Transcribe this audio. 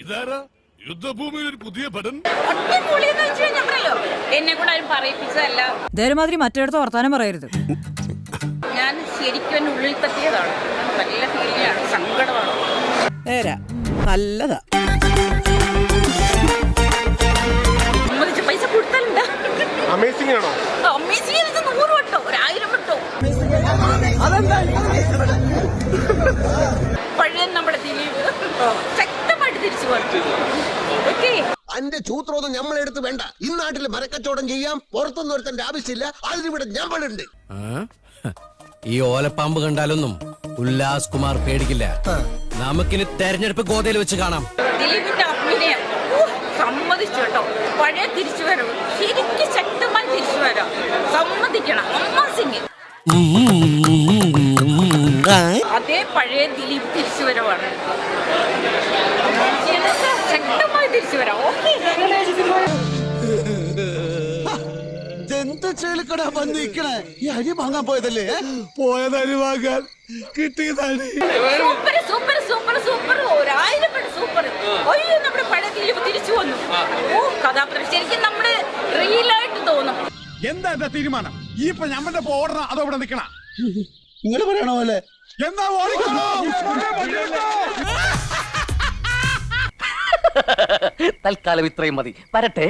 ഇതാരാ യുദ്ധഭൂമിയിൽ ഒരു പുതിയ പടൻ? എന്നെ കൂടെ ആരും പറയിപ്പിച്ചതല്ല. ഇതേമാതിരി മറ്റേടത്ത് വർത്താനം പറയരുത്. ഞാൻ ശരിക്കും ഉള്ളിൽ തട്ടിയതാണ്. നല്ല ഫീലിംഗാണ്, സങ്കടമാണ്. നല്ലതാ. പൈസ കൊടുത്താലുണ്ടാ അമേസിംഗ് ആണോ? അമേസിംഗ് 100 വട്ടോ 1000 വട്ടോ. പഴയ നമ്മുടെ ദിലീപ് ശക്തമായിട്ട് തിരിച്ചു പോയി. അന്റെ ചൂത്രോന്ന് നമ്മളെടുത്ത് വേണ്ട. ഈ നാട്ടിൽ മരക്കച്ചവടം ചെയ്യാൻ പുറത്തൊന്നും ഒരുത്തന്റെ ആവശ്യമില്ല. അതിനിവിടെ ഞമ്മളുണ്ട്. ഈ ഓലപ്പാമ്പ് കണ്ടാലൊന്നും ഉല്ലാസ് കുമാർ പേടിക്കില്ല. നമുക്കിനി തെരഞ്ഞെടുപ്പ് ഗോതയിൽ വെച്ച് കാണാം. ദിലീപിന്റെ അഭിനയം സമ്മതിച്ചു കേട്ടോ. പഴയ തിരിച്ചുവരവ് ശരിക്കും ശക്തമായി തിരിച്ചു വരാം. സമ്മതിക്കണം. അമ്മ സിംഗ് അതേ പഴയ ദിലീപ് തിരിച്ചുവരവാണ്. ശക്തമായി തിരിച്ചു വരാം. എന്ത് ചേലിക്കടാ വന്നിരിക്കണേ? ഈ അരി വാങ്ങാൻ പോയതല്ലേ? പോയതരി വാങ്ങാൻ കിട്ടിയതാണ്. സൂപ്പർ സൂപ്പർ സൂപ്പർ സൂപ്പർ 1000 പെട്ട് സൂപ്പർ. അയ്യോ നമ്മുടെ പഴയ ദിലീപ് തിരിച്ചു വന്നു. ഓ കഥാപാത്രം ശരിക്കും നമ്മുടെ റിയലായിട്ട് തോന്നും. എന്താ എന്റെ തീരുമാനം? ഈ ഇപ്പൊ ഞമ്മന്റെ ഓടണ അതോ ഇവിടെ നിക്കണ? നിങ്ങൾ പറയണ പോലെ എന്താ ഓടിക്കണോ? തൽക്കാലം ഇത്രയും മതി. വരട്ടെ.